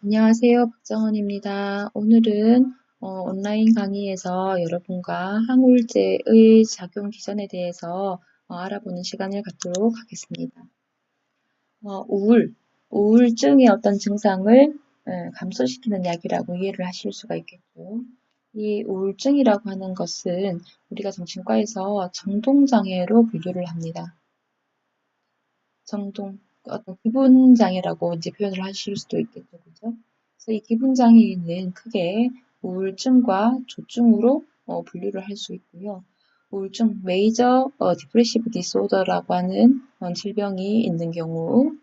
안녕하세요. 박정원입니다. 오늘은 온라인 강의에서 여러분과 항우울제의 작용 기전에 대해서 알아보는 시간을 갖도록 하겠습니다. 우울증의 어떤 증상을 감소시키는 약이라고 이해를 하실 수가 있겠죠. 이 우울증이라고 하는 것은 우리가 정신과에서 정동장애로 분류를 합니다. 어떤 기분장애라고 이제 표현을 하실 수도 있겠죠. 그죠? 그래서 이 기분장애는 크게 우울증과 조증으로 분류를 할 수 있고요. 우울증, 메이저 디프레시브 디스오더라고 하는 질병이 있는 경우,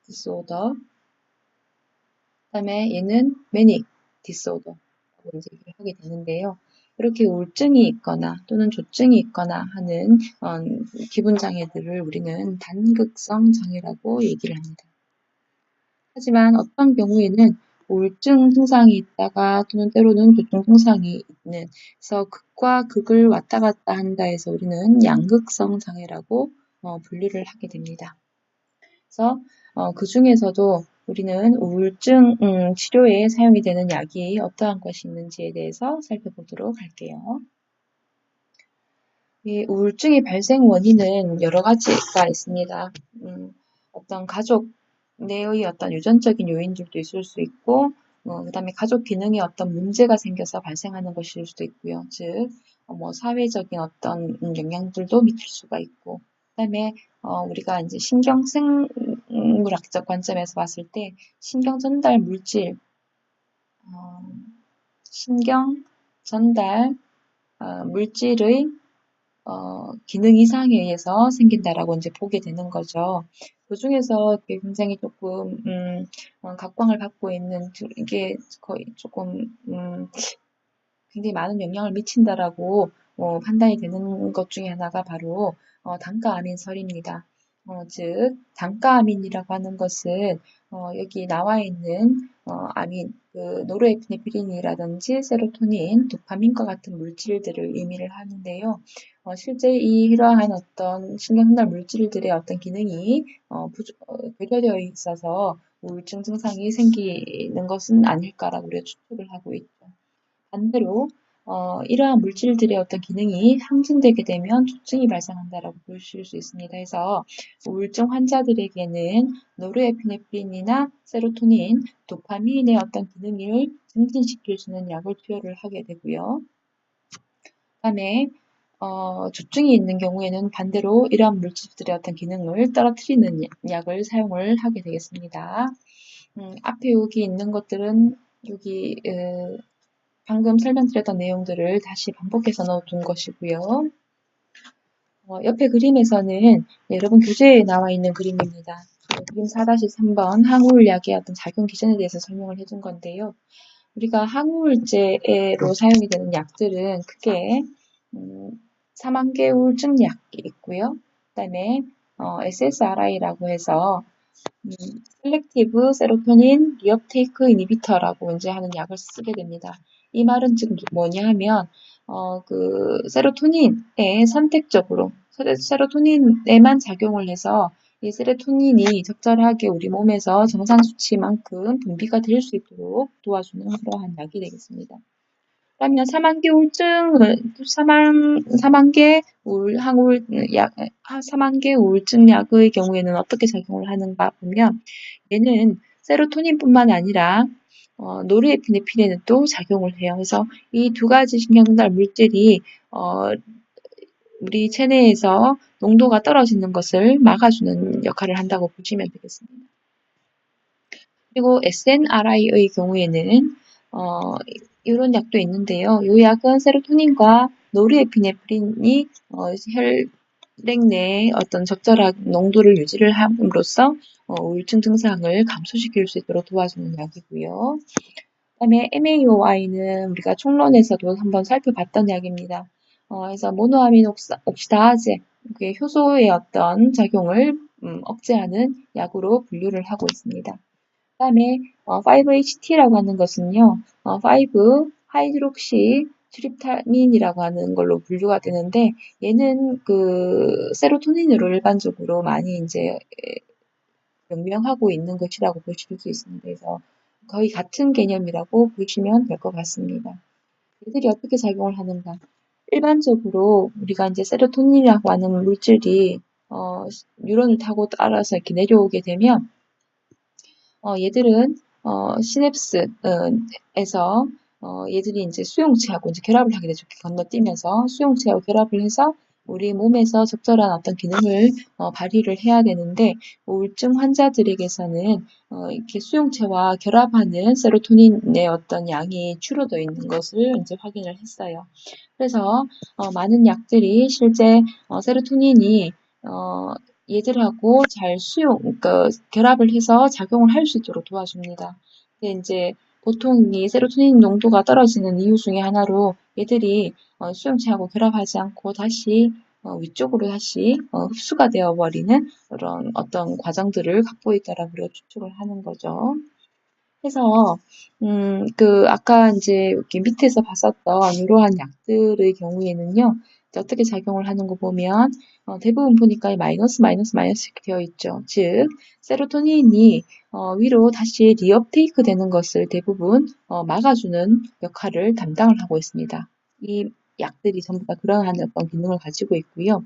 디스오더, 그다음에 얘는 매닉 디스오더라고 이제 얘기를 하게 되는데요. 이렇게 우울증이 있거나 또는 조증이 있거나 하는 기분 장애들을 우리는 단극성 장애라고 얘기를 합니다. 하지만 어떤 경우에는 우울증 증상이 있다가 또는 때로는 조증 증상이 있는, 그래서 극과 극을 왔다 갔다 한다 해서 우리는 양극성 장애라고 분류를 하게 됩니다. 그래서 그 중에서도 우리는 우울증 치료에 사용이 되는 약이 어떠한 것이 있는지에 대해서 살펴보도록 할게요. 이 우울증의 발생 원인은 여러 가지가 있습니다. 어떤 가족 내의 어떤 유전적인 요인들도 있을 수 있고, 그 다음에 가족 기능에 어떤 문제가 생겨서 발생하는 것일 수도 있고요. 즉, 사회적인 어떤 영향들도 미칠 수가 있고, 그 다음에 우리가 이제 신경생물학적 관점에서 봤을 때 신경 전달 물질, 신경 전달 물질의 기능 이상에 의해서 생긴다라고 이제 보게 되는 거죠. 그 중에서 굉장히 조금 각광을 받고 있는 이게 거의 조금 굉장히 많은 영향을 미친다라고 판단이 되는 것 중에 하나가 바로 단가암인설입니다. 즉 단가암인이라고 하는 것은 여기 나와 있는 아민, 그 노르에피네프린이라든지 세로토닌, 도파민과 같은 물질들을 의미를 하는데요. 실제 이러한 어떤 신경전달 물질들의 어떤 기능이 결여되어 있어서 우울증 증상이 생기는 것은 아닐까라고 우리가 추측을 하고 있죠. 반대로 이러한 물질들의 어떤 기능이 항진되게 되면 조증이 발생한다라고 보실 수 있습니다. 해서 우울증 환자들에게는 노르에피네프린이나 세로토닌, 도파민의 어떤 기능을 증진시킬 수 있는 약을 투여를 하게 되고요. 그다음에 조증이 있는 경우에는 반대로 이러한 물질들의 어떤 기능을 떨어뜨리는 약을 사용을 하게 되겠습니다. 앞에 여기 있는 것들은 여기 방금 설명드렸던 내용들을 다시 반복해서 넣어둔 것이고요. 옆에 그림에서는 여러분 교재에 나와 있는 그림입니다. 그림 4-3번 항우울약의 어떤 작용 기전에 대해서 설명을 해준 건데요. 우리가 항우울제로 사용이 되는 약들은 크게 사망계 우울증약이 있고요. 그다음에 SSRI라고 해서 셀렉티브 세로토닌 리업테이크 이니비터라고 이제 하는 약을 쓰게 됩니다. 이 말은 지금 뭐냐 하면 그 세로토닌에 선택적으로 세로토닌에만 작용을 해서 이 세로토닌이 적절하게 우리 몸에서 정상 수치만큼 분비가 될 수 있도록 도와주는 그러한 약이 되겠습니다. 그러면 사망계 우울증 약의 경우에는 어떻게 작용을 하는가 보면 얘는 세로토닌뿐만 아니라 노르에피네프린에도 작용을 해요. 그래서 이 두 가지 신경전달 물질이 우리 체내에서 농도가 떨어지는 것을 막아주는 역할을 한다고 보시면 되겠습니다. 그리고 SNRI의 경우에는 이런 약도 있는데요. 이 약은 세로토닌과 노르에피네프린이 혈액 내에 어떤 적절한 농도를 유지를 함으로써 우울증 증상을 감소시킬 수 있도록 도와주는 약이고요. 그다음에 MAOI는 우리가 총론에서도 한번 살펴봤던 약입니다. 그래서 모노아민 옥시다제, 효소의 어떤 작용을 억제하는 약으로 분류를 하고 있습니다. 그다음에 5-HT라고 하는 것은요, 5-하이드록시 트립타민이라고 하는 걸로 분류가 되는데, 얘는 그 세로토닌으로 일반적으로 많이 이제 명명하고 있는 것이라고 보실 수 있습니다. 그래서 거의 같은 개념이라고 보시면 될 것 같습니다. 얘들이 어떻게 작용을 하는가? 일반적으로 우리가 이제 세로토닌이라고 하는 물질이 뉴런을 타고 따라서 이렇게 내려오게 되면 얘들은 시냅스에서 얘들이 이제 수용체하고 이제 결합을 하게 되죠. 건너뛰면서 수용체하고 결합을 해서 우리 몸에서 적절한 어떤 기능을 발휘를 해야 되는데 우울증 환자들에게서는 이렇게 수용체와 결합하는 세로토닌의 어떤 양이 줄어들어 있는 것을 이제 확인을 했어요. 그래서 많은 약들이 실제 세로토닌이 얘들하고 잘 그러니까 결합을 해서 작용을 할 수 있도록 도와줍니다. 근데 이제 보통 이 세로토닌 농도가 떨어지는 이유 중에 하나로 얘들이 수용체하고 결합하지 않고 다시 위쪽으로 다시 흡수가 되어버리는 그런 어떤 과정들을 갖고 있다라고 우리가 추측을 하는 거죠. 그래서 아까 이제 여기 밑에서 봤었던 이러한 약들의 경우에는요, 어떻게 작용을 하는 거 보면 대부분 보니까 마이너스 이렇게 되어 있죠. 즉 세로토닌이 위로 다시 리업테이크 되는 것을 대부분 막아주는 역할을 담당을 하고 있습니다. 이 약들이 전부 다 그러한 어떤 기능을 가지고 있고요.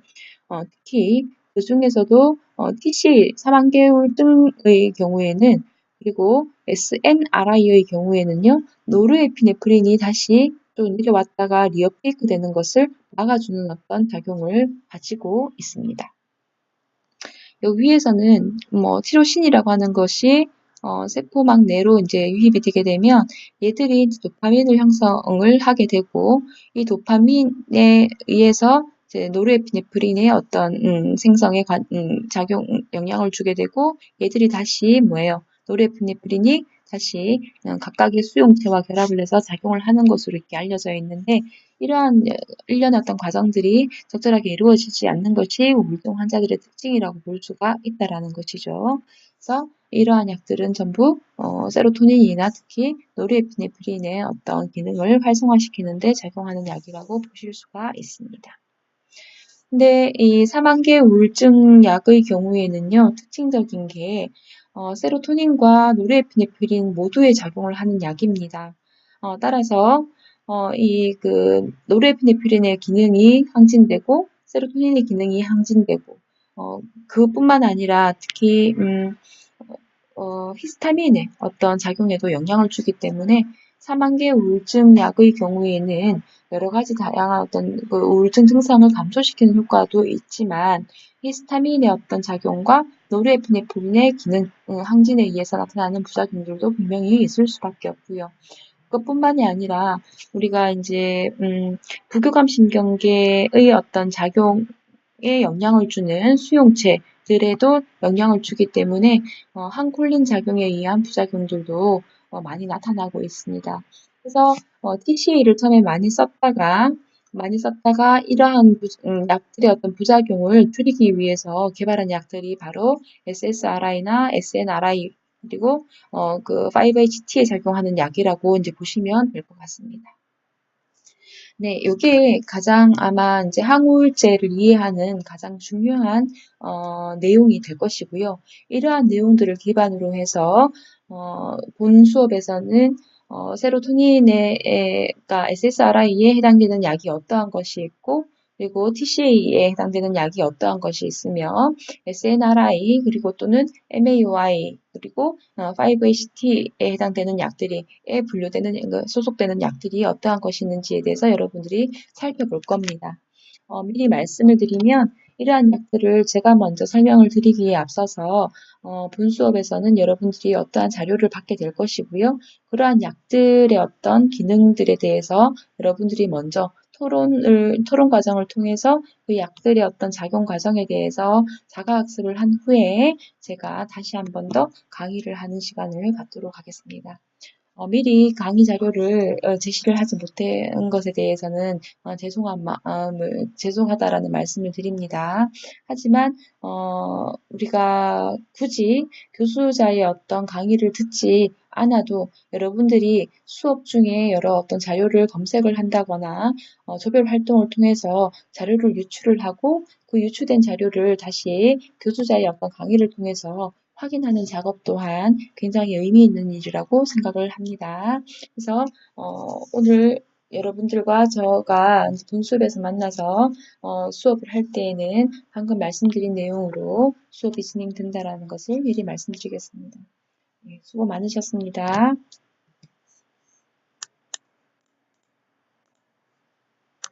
특히 그 중에서도 TC 3개월증의 경우에는 그리고 SNRI의 경우에는요, 노르에피네프린이 다시 또 내려왔다가 리업테이크 되는 것을 막아주는 어떤 작용을 가지고 있습니다. 여기 위에서는 티로신이라고 하는 것이 세포막 내로 이제 유입이 되게 되면 얘들이 도파민을 형성을 하게 되고 이 도파민에 의해서 이제 노르에피네프린의 어떤 생성에 영향을 주게 되고 얘들이 다시 노르에피네프린이 다시 각각의 수용체와 결합을 해서 작용을 하는 것으로 이렇게 알려져 있는데 이러한 일련의 어떤 과정들이 적절하게 이루어지지 않는 것이 우울증 환자들의 특징이라고 볼 수가 있다라는 것이죠. 그래서 이러한 약들은 전부 세로토닌이나 특히 노르에피네프린의 어떤 기능을 활성화시키는 데 작용하는 약이라고 보실 수가 있습니다. 근데 이 사망계 우울증 약의 경우에는요, 특징적인 게 세로토닌과 노르에피네프린 모두에 작용을 하는 약입니다. 따라서 노르에피네프린의 기능이 항진되고 세로토닌의 기능이 항진되고 그뿐만 아니라 특히 히스타민의 어떤 작용에도 영향을 주기 때문에 사망계 우울증 약의 경우에는 여러 가지 다양한 어떤 그 우울증 증상을 감소시키는 효과도 있지만 히스타민의 어떤 작용과 노르에피네프린의 기능 항진에 의해서 나타나는 부작용들도 분명히 있을 수밖에 없고요. 그것뿐만이 아니라 우리가 이제 부교감 신경계의 어떤 작용에 영향을 주는 수용체들에도 영향을 주기 때문에 항콜린 작용에 의한 부작용들도 많이 나타나고 있습니다. 그래서 TCA를 처음에 많이 썼다가 이러한 약들의 어떤 부작용을 줄이기 위해서 개발한 약들이 바로 SSRI나 SNRI 그리고 그 5-HT에 작용하는 약이라고 이제 보시면 될 것 같습니다. 네, 이게 가장 아마 이제 항우울제를 이해하는 가장 중요한 내용이 될 것이고요. 이러한 내용들을 기반으로 해서 본 수업에서는 세로토닌가 SSRI에 해당되는 약이 어떠한 것이 있고 그리고 TCA에 해당되는 약이 어떠한 것이 있으며 SNRI 그리고 또는 MAOI 그리고 5-HT에 해당되는 약들이 소속되는 약들이 어떠한 것이 있는지에 대해서 여러분들이 살펴볼 겁니다. 미리 말씀을 드리면 이러한 약들을 제가 먼저 설명을 드리기에 앞서서 본 수업에서는 여러분들이 어떠한 자료를 받게 될 것이고요. 그러한 약들의 어떤 기능들에 대해서 여러분들이 먼저 토론 과정을 통해서 그 약들의 어떤 작용 과정에 대해서 자가학습을 한 후에 제가 다시 한 번 더 강의를 하는 시간을 갖도록 하겠습니다. 미리 강의 자료를 제시를 하지 못한 것에 대해서는 죄송하다라는 말씀을 드립니다. 하지만 우리가 굳이 교수자의 어떤 강의를 듣지 않아도 여러분들이 수업 중에 여러 어떤 자료를 검색을 한다거나 조별 활동을 통해서 자료를 유출을 하고 그 유출된 자료를 다시 교수자의 어떤 강의를 통해서 확인하는 작업 또한 굉장히 의미 있는 일이라고 생각을 합니다. 그래서 오늘 여러분들과 저가 분수업에서 만나서 수업을 할 때에는 방금 말씀드린 내용으로 수업이 진행된다라는 것을 미리 말씀드리겠습니다. 네, 수고 많으셨습니다.